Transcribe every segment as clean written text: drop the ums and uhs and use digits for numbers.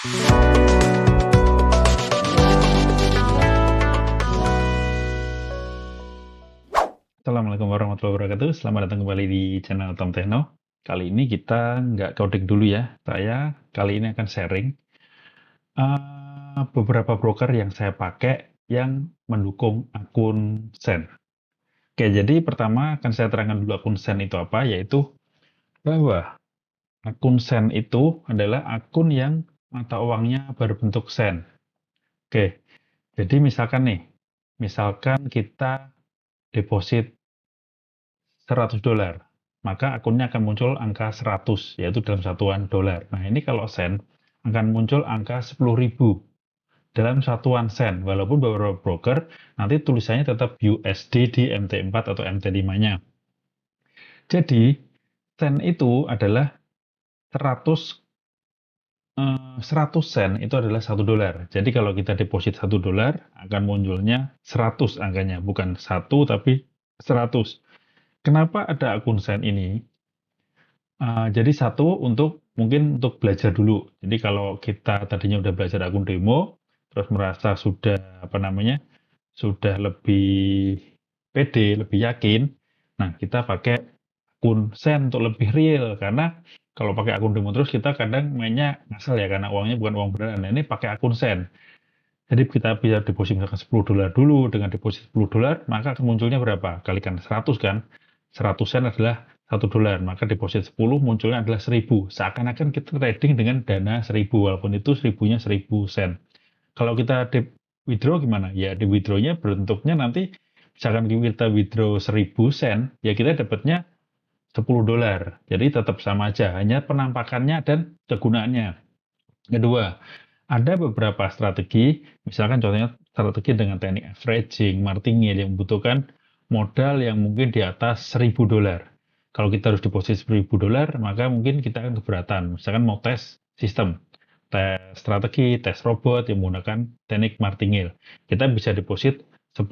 Assalamualaikum warahmatullahi wabarakatuh. Selamat datang kembali di channel Tom Techno. Kali ini kita nggak coding dulu ya. Saya kali ini akan sharing beberapa broker yang saya pakai yang mendukung akun Sen. Oke, jadi pertama akan saya terangkan dulu akun Sen itu apa, yaitu bahwa akun Sen itu adalah akun yang mata uangnya berbentuk Sen. Oke, jadi misalkan kita deposit $100, maka akunnya akan muncul angka 100, yaitu dalam satuan dolar. Nah, ini kalau sen, akan muncul angka 10.000 dalam satuan sen, walaupun beberapa broker nanti tulisannya tetap USD di MT4 atau MT5-nya. Jadi, sen itu adalah 100 sen itu adalah $1. Jadi kalau kita deposit $1 akan munculnya 100 angkanya, bukan 1 tapi 100. Kenapa ada akun sen ini? Jadi satu mungkin untuk belajar dulu. Jadi kalau kita tadinya udah belajar akun demo, terus merasa sudah lebih pede, lebih yakin, nah kita pakai akun Sen untuk lebih real. Karena kalau pakai akun demo terus kita kadang mainnya ngasal ya, karena uangnya bukan uang beneran. Nah, ini pakai akun Sen. Jadi kita bisa deposit misalkan $10 dulu, dengan deposit $10, maka akan munculnya berapa? Kalikan 100 kan? 100 sen adalah $1, maka deposit 10 munculnya adalah 1000. Seakan-akan kita trading dengan dana 1000, walaupun itu 1000-nya 1000 sen. Kalau kita withdraw gimana? Ya di withdraw-nya bentuknya nanti, misalkan kita withdraw 1000 sen, ya kita dapatnya $10. Jadi tetap sama aja, hanya penampakannya dan kegunaannya. Kedua, ada beberapa strategi, misalkan contohnya strategi dengan teknik averaging, martingale yang membutuhkan modal yang mungkin di atas $1000. Kalau kita harus deposit $1000, maka mungkin kita akan keberatan. Misalkan mau tes sistem, tes strategi, tes robot yang menggunakan teknik martingale. Kita bisa deposit $10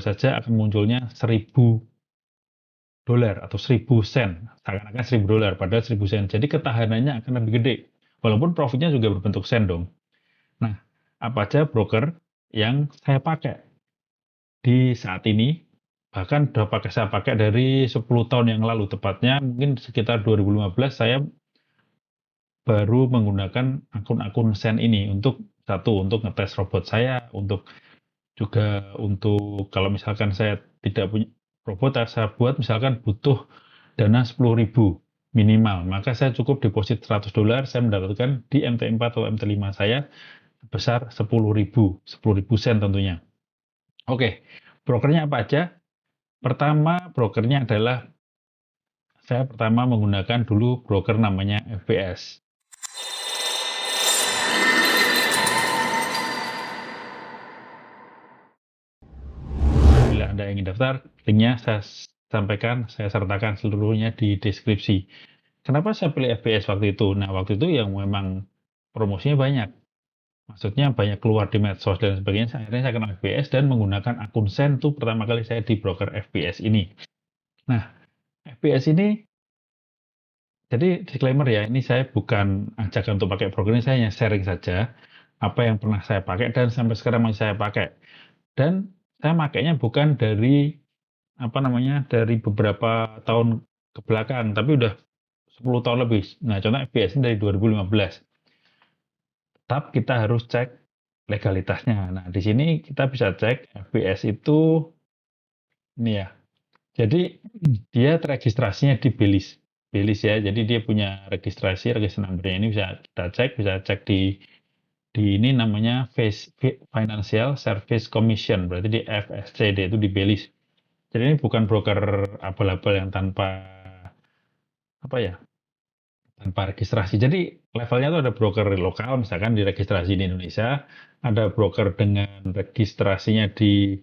saja akan munculnya $1000 atau 1000 sen. Seakan-akan $1000, padahal 1000 sen. Jadi ketahanannya akan lebih gede. Walaupun profitnya juga berbentuk sen dong. Nah, apa aja broker yang saya pakai di saat ini, bahkan saya pakai dari 10 tahun yang lalu, tepatnya mungkin sekitar 2015 saya baru menggunakan akun-akun Sen ini untuk ngetes robot saya, untuk kalau misalkan saya tidak punya robot, saya buat misalkan butuh dana 10.000 minimal, maka saya cukup deposit $100, saya mendapatkan di MT4 atau MT5 saya sebesar 10.000 sen tentunya. Oke, brokernya apa aja? Pertama, brokernya adalah saya pertama menggunakan dulu broker namanya FBS. Bila Anda ingin daftar, linknya saya sertakan seluruhnya di deskripsi. Kenapa saya pilih FBS waktu itu? Nah, waktu itu yang memang promosinya banyak. Maksudnya banyak keluar di medsos dan sebagainya. Akhirnya saya kenal FBS dan menggunakan akun Sen itu pertama kali saya di broker FBS ini. Nah, FBS ini, jadi disclaimer ya, ini saya bukan ajakan untuk pakai broker ini, saya hanya sharing saja apa yang pernah saya pakai dan sampai sekarang masih saya pakai. Dan saya makainya bukan dari dari beberapa tahun ke belakang, tapi udah 10 tahun lebih. Nah, contoh FBS ini dari 2015. Tetap kita harus cek legalitasnya. Nah, di sini kita bisa cek FBS itu ini ya. Jadi dia registrasinya di Belize. Belize ya. Jadi dia punya registrasi number-nya ini bisa kita cek di ini namanya Financial Service Commission, berarti di FSCD itu di Belize. Jadi ini bukan broker abal-abal yang tanpa registrasi. Jadi levelnya itu ada broker lokal, misalkan diregistrasi di Indonesia, ada broker dengan registrasinya di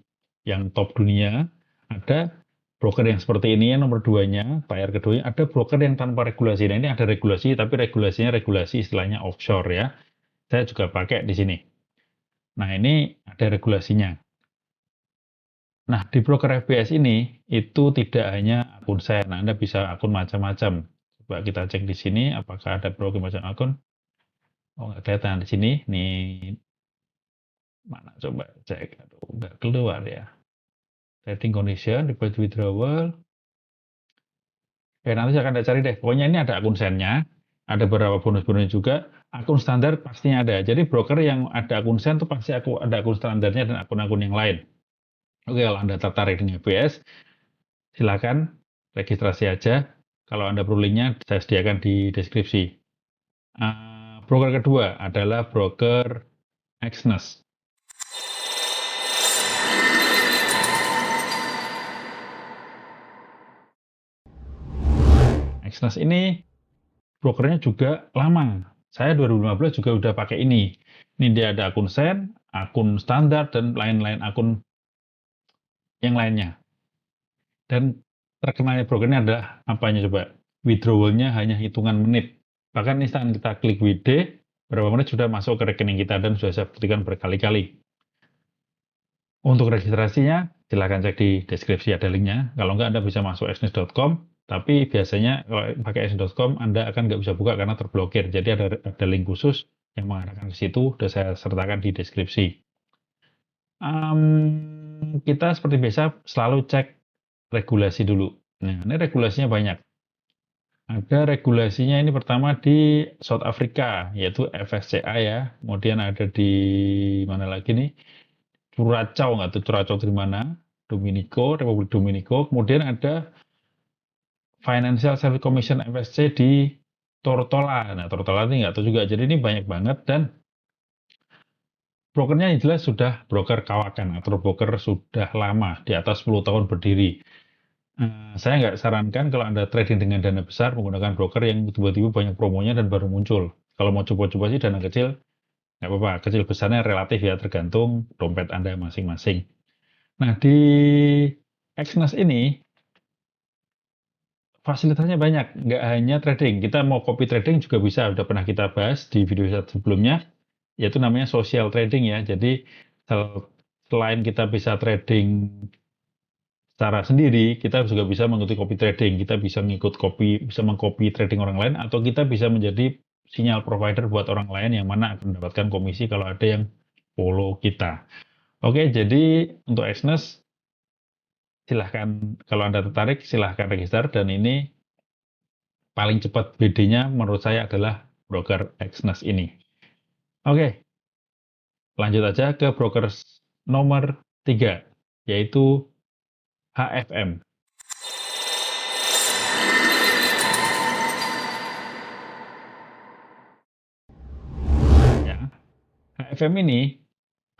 yang top dunia, ada broker yang seperti ini yang nomor 2-nya, tier keduanya, ada broker yang tanpa regulasi. Nah, ini ada regulasi, tapi regulasinya regulasi istilahnya offshore ya. Saya juga pakai di sini. Nah, ini ada regulasinya. Nah, di broker FBS ini, itu tidak hanya akun saya. Nah, Anda bisa akun macam-macam. Coba kita cek di sini, apakah ada broker macam akun. Oh, nggak kelihatan di sini. Nih, mana coba cek. Aduh, nggak keluar ya. Trading condition, deposit withdrawal. Nanti saya akan cari deh. Pokoknya ini ada akun sennya, ada beberapa bonus-bonusnya juga. Akun standar pastinya ada. Jadi broker yang ada akun sen itu pasti ada akun standarnya dan akun-akun yang lain. Oke, kalau Anda tertarik dengan FBS, silakan registrasi aja. Kalau Anda perlu linknya, saya sediakan di deskripsi. Broker kedua adalah broker Exness. Exness ini brokernya juga lama. Saya 2015 juga udah pakai ini. Ini dia ada akun sen, akun standar, dan lain-lain akun yang lainnya. Dan terkenalnya brokernya adalah apanya coba? Withdrawal-nya hanya hitungan menit. Bahkan instan kita klik WD, berapa menit sudah masuk ke rekening kita dan sudah saya buktikan berkali-kali. Untuk registrasinya, silahkan cek di deskripsi ada linknya. Kalau enggak, Anda bisa masuk exness.com, tapi biasanya kalau pakai exness.com, Anda akan nggak bisa buka karena terblokir. Jadi ada link khusus yang mengarahkan ke situ, sudah saya sertakan di deskripsi. Kita seperti biasa selalu cek regulasi dulu. Nah, ini regulasinya banyak. Ada regulasinya ini pertama di South Africa, yaitu FSCA ya. Kemudian ada di mana lagi nih? Curacao, nggak tahu Curacao dari mana? Dominico, Republik Dominico. Kemudian ada Financial Service Commission FSC di Tortola. Nah, Tortola ini nggak tahu juga. Jadi ini banyak banget dan brokernya yang jelas sudah broker kawakan atau broker sudah lama, di atas 10 tahun berdiri. Saya nggak sarankan kalau Anda trading dengan dana besar menggunakan broker yang tiba-tiba banyak promonya dan baru muncul. Kalau mau coba-coba sih dana kecil, nggak apa-apa. Kecil besarnya relatif ya, tergantung dompet Anda masing-masing. Nah, di Exness ini fasilitasnya banyak, nggak hanya trading. Kita mau copy trading juga bisa, udah pernah kita bahas di video sebelumnya, yaitu namanya social trading ya. Jadi selain kita bisa trading secara sendiri, kita juga bisa mengikuti copy trading. Kita bisa bisa mengcopy trading orang lain, atau kita bisa menjadi sinyal provider buat orang lain yang mana akan mendapatkan komisi kalau ada yang follow kita. Oke, jadi untuk Exness, silahkan kalau Anda tertarik, silahkan register. Dan ini paling cepat BD-nya menurut saya adalah broker Exness ini. Oke, lanjut aja ke broker nomor 3, yaitu HFM. Ya, HFM ini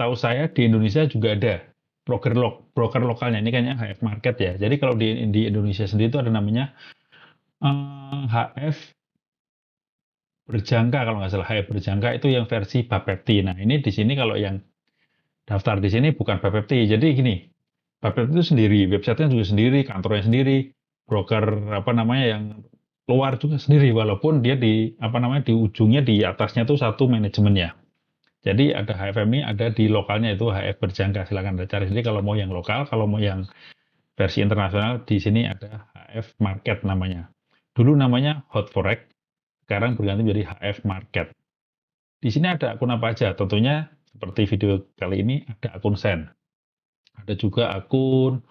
tahu saya di Indonesia juga ada broker lokalnya. Ini kayaknya HF Market ya. Jadi kalau di Indonesia sendiri itu ada namanya HF Berjangka, kalau nggak salah. HF Berjangka itu yang versi Bapepti. Nah, ini di sini kalau yang daftar di sini bukan Bapepti. Jadi gini, Bapepti itu sendiri, websitenya juga sendiri, kantornya sendiri, broker apa namanya yang luar juga sendiri, walaupun dia di ujungnya di atasnya tuh satu manajemennya. Jadi ada HFM ini, ada di lokalnya itu HF Berjangka. Silakan Anda cari sendiri kalau mau yang lokal, kalau mau yang versi internasional di sini ada HF Market namanya. Dulu namanya Hot Forex, sekarang berganti menjadi HF Market. Di sini ada akun apa aja? Tentunya seperti video kali ini ada akun Sen. Ada juga akun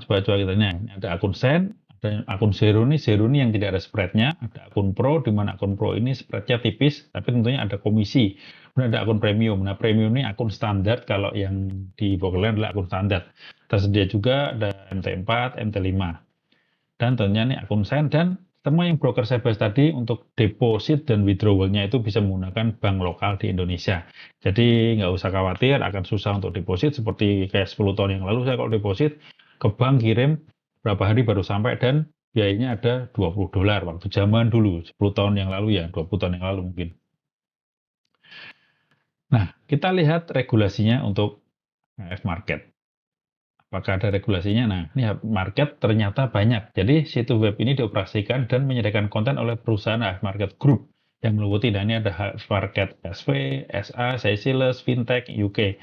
coba-coba kita ini ada akun Sen, ada akun Zero ini yang tidak ada spreadnya, ada akun Pro di mana akun Pro ini spreadnya tipis, tapi tentunya ada komisi. Kemudian ada akun Premium. Nah, Premium ini akun standar, kalau yang di Brokerland adalah akun standar. Tersedia juga ada MT4, MT5. Dan tentunya ini akun Sen, dan semua yang broker saya bahas tadi untuk deposit dan withdrawal-nya itu bisa menggunakan bank lokal di Indonesia. Jadi nggak usah khawatir akan susah untuk deposit seperti kayak 10 tahun yang lalu. Saya kalau deposit ke bank kirim berapa hari baru sampai, dan biayanya ada $20 waktu zaman dulu 10 tahun yang lalu ya, 20 tahun yang lalu mungkin. Nah, kita lihat regulasinya untuk HF Market. Apakah ada regulasinya? Nah, ini market ternyata banyak. Jadi, situs web ini dioperasikan dan menyediakan konten oleh perusahaan HF Market Group yang meliputi, dan ini ada HF Market SV, SA, Seychelles, Fintech, UK.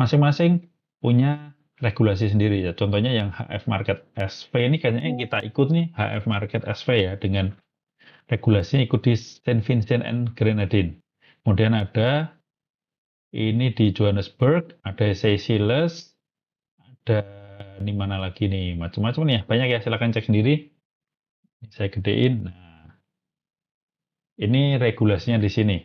Masing-masing punya regulasi sendiri ya. Contohnya yang HF Market SV ini kayaknya yang kita ikut nih, HF Market SV ya, dengan regulasinya ikuti Saint Vincent and Grenadine. Kemudian ada ini di Johannesburg, ada Seychelles, ada di mana lagi nih, macam-macam nih ya, banyak ya, silakan cek sendiri. Saya gedein. Nah, ini regulasinya di sini.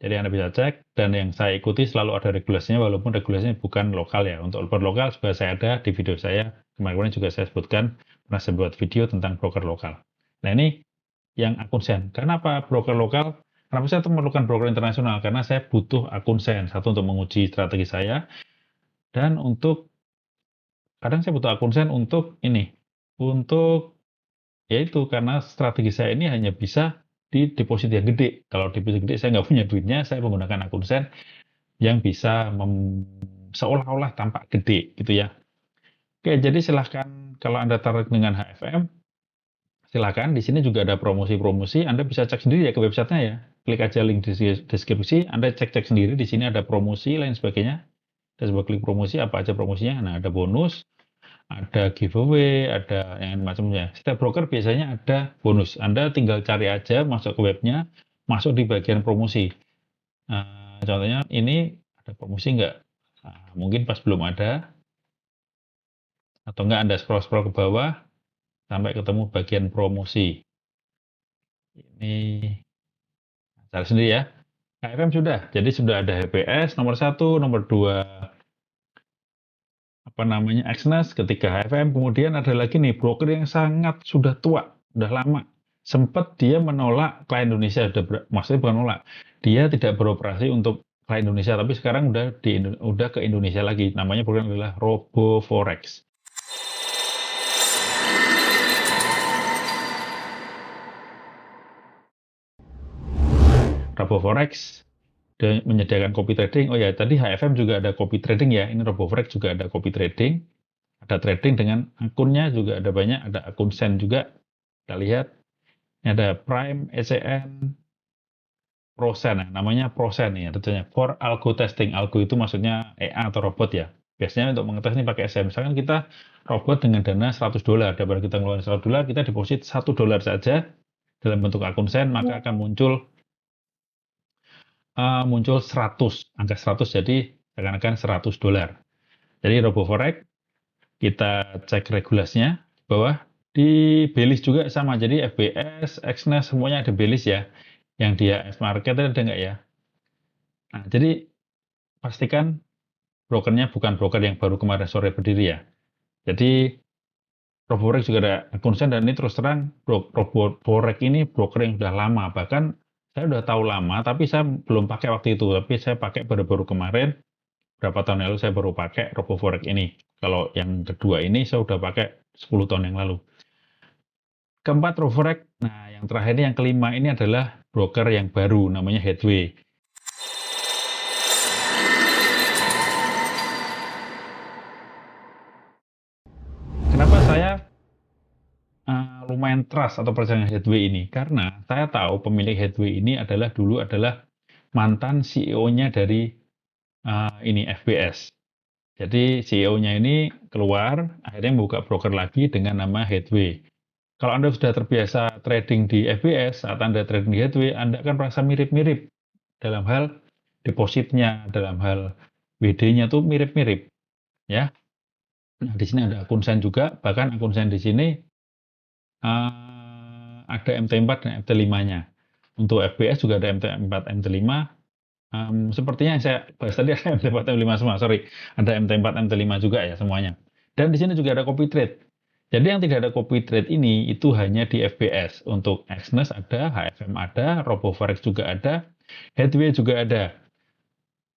Jadi Anda bisa cek, dan yang saya ikuti selalu ada regulasinya, walaupun regulasinya bukan lokal ya. Untuk broker lokal juga saya ada di video saya, kemarin juga saya sebutkan, pernah saya buat video tentang broker lokal. Nah ini yang akun sen. Kenapa broker lokal? Kenapa saya memerlukan broker internasional? Karena saya butuh akun sen. Satu, untuk menguji strategi saya, dan untuk, kadang saya butuh akun sen untuk ini, untuk, yaitu karena strategi saya ini hanya bisa di deposit yang gede. Kalau deposit gede saya nggak punya duitnya, saya menggunakan akun sen yang bisa seolah-olah tampak gede gitu ya. Oke, jadi silahkan kalau Anda tertarik dengan HFM, silahkan. Di sini juga ada promosi-promosi. Anda bisa cek sendiri ya ke websitenya ya. Klik aja link di deskripsi. Anda cek-cek sendiri. Di sini ada promosi lain sebagainya. Ada sebuah klik promosi, apa aja promosinya. Nah, ada bonus, ada giveaway, ada yang macamnya. Setiap broker biasanya ada bonus. Anda tinggal cari aja, masuk ke webnya, masuk di bagian promosi. Contohnya ini ada promosi nggak? Nah, mungkin pas belum ada, atau nggak Anda scroll-scroll ke bawah sampai ketemu bagian promosi. Ini cari sendiri ya. KFM sudah, jadi sudah ada HPS nomor 1, nomor 2 apa namanya, Exness, ketiga HFM, kemudian ada lagi nih broker yang sangat sudah tua, udah lama. Sempat dia menolak klien Indonesia, maksudnya bukan menolak, dia tidak beroperasi untuk klien Indonesia, tapi sekarang udah ke Indonesia lagi. Namanya program adalah RoboForex. RoboForex menyediakan copy trading. Oh ya, tadi HFM juga ada copy trading ya. Ini RoboForex juga ada copy trading. Ada trading dengan akunnya juga ada banyak. Ada akun Sen juga. Kita lihat. Ini ada Prime, ECN, Prosen. Nah, namanya Prosen nih. Tentunya for algo testing. Algo itu maksudnya EA atau robot ya. Biasanya untuk mengetes ini pakai SM. Misalkan kita robot dengan dana $100. Daripada kita ngeluarin $100, kita deposit $1 saja dalam bentuk akun Sen, maka akan muncul 100, angka 100, jadi seakan-akan $100. Jadi RoboForex, kita cek regulasinya di bawah. Di Belis juga sama, jadi FBS, Exness, semuanya ada Belis ya. Yang dia F-Market ada nggak ya? Nah, jadi pastikan brokernya bukan broker yang baru kemarin sore berdiri ya. Jadi RoboForex juga ada akun Sen, dan ini terus terang RoboForex ini broker yang sudah lama, bahkan saya udah tahu lama, tapi saya belum pakai waktu itu, tapi saya pakai baru-baru kemarin, berapa tahun lalu saya baru pakai RoboForex ini. Kalau yang kedua ini saya udah pakai 10 tahun yang lalu. Keempat, RoboForex. Nah, yang terakhir ini, yang kelima ini adalah broker yang baru, namanya Headway. Kenapa saya lumayan trust atau percaya Headway ini? Karena saya tahu pemilik Headway ini dulu adalah mantan CEO-nya dari ini FBS. Jadi CEO-nya ini keluar, akhirnya membuka broker lagi dengan nama Headway. Kalau Anda sudah terbiasa trading di FBS, saat Anda trading di Headway, Anda akan merasa mirip-mirip dalam hal depositnya, dalam hal WD-nya tuh mirip-mirip, ya. Nah, di sini ada akun Sen juga, bahkan akun Sen di sini ada MT4 dan MT5-nya. Untuk FBS juga ada MT4, MT5. Sepertinya yang saya bahas tadi ada MT4, MT5 semua, sorry. Ada MT4, MT5 juga ya semuanya. Dan di sini juga ada copy trade. Jadi yang tidak ada copy trade ini itu hanya di FBS. Untuk Exness ada, HFM ada, RoboForex juga ada, Headway juga ada.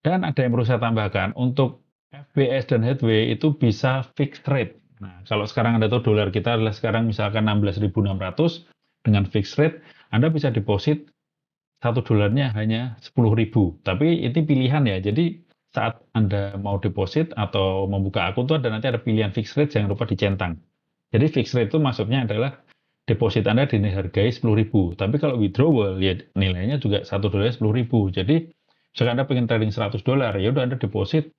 Dan ada yang perlu saya tambahkan, untuk FBS dan Headway itu bisa fixed rate. Nah, kalau sekarang Anda tahu dolar kita adalah sekarang misalkan 16.600 dengan fixed rate, Anda bisa deposit $1 hanya 10.000. Tapi ini pilihan ya. Jadi saat Anda mau deposit atau membuka akun itu nanti ada pilihan fixed rate, jangan lupa dicentang. Jadi fixed rate itu maksudnya adalah deposit Anda dihargai 10.000. Tapi kalau withdrawal ya nilainya juga $1 10.000. Jadi jika Anda pengen trading $100, ya udah Anda deposit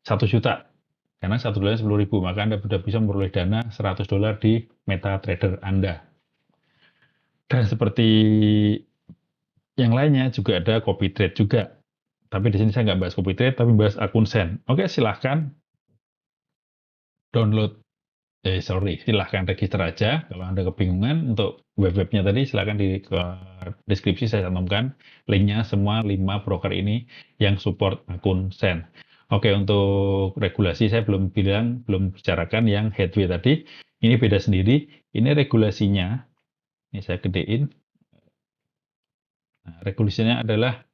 1 juta. Karena $1 10.000, maka Anda sudah bisa memperoleh dana $100 di MetaTrader Anda. Dan seperti yang lainnya juga ada copy trade juga. Tapi di sini saya nggak bahas copy trade, tapi bahas akun send. Oke, silahkan download. Silahkan register aja. Kalau Anda kebingungan untuk web-webnya tadi, silahkan di deskripsi saya cantumkan linknya semua 5 broker ini yang support akun send. Oke, untuk regulasi saya belum bicarakan yang headway tadi. Ini beda sendiri. Ini regulasinya. Ini saya gedein. Nah, regulasinya adalah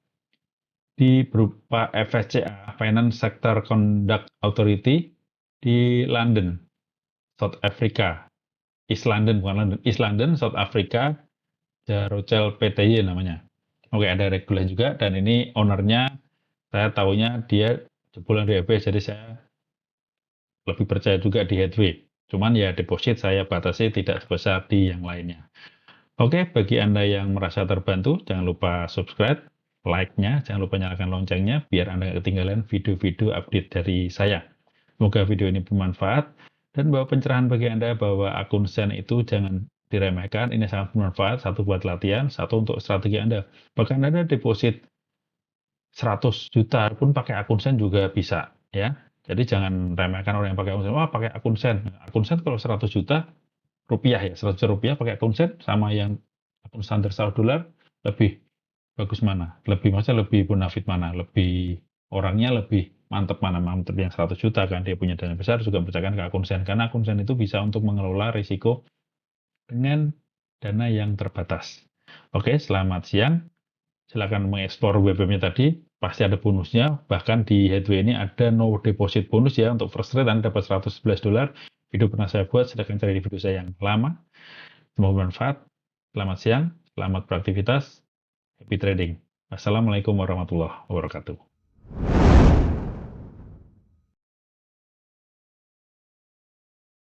di berupa FSCA, Finance Sector Conduct Authority di London, South Africa. East London, bukan London. East London, South Africa, Jarochel PTY namanya. Oke, ada regulasi juga, dan ini ownernya, saya tahunya dia jebolan di FBS, jadi saya lebih percaya juga di Headway. Cuman ya deposit saya batasi tidak sebesar di yang lainnya. Oke, bagi Anda yang merasa terbantu, jangan lupa subscribe, like-nya, jangan lupa nyalakan loncengnya, biar Anda nggak ketinggalan video-video update dari saya. Semoga video ini bermanfaat, dan bawa pencerahan bagi Anda bahwa akun Sen itu jangan diremehkan, ini sangat bermanfaat, satu buat latihan, satu untuk strategi Anda. Bahkan Anda deposit 100 juta pun pakai akun Sen juga bisa, ya. Jadi jangan remehkan orang yang pakai akun Sen, wah pakai akun Sen. Akun Sen kalau 100 juta, rupiah ya, 100 juta rupiah pakai akun Sen sama yang akun standar $100 lebih bagus mana? Maksudnya lebih bonafit mana? Orangnya lebih mantep mana? Mantep yang 100 juta kan dia punya dana besar juga percayakan ke akun Sen karena akun Sen itu bisa untuk mengelola risiko dengan dana yang terbatas. Oke, selamat siang. Silakan mengeksplor web-webnya tadi, pasti ada bonusnya. Bahkan di Headway ini ada no deposit bonus ya untuk first trade Anda dapat $111. Video pernah saya buat, silakan cari di video saya yang lama. Semoga bermanfaat. Selamat siang, selamat beraktivitas, happy trading. Assalamualaikum warahmatullahi wabarakatuh.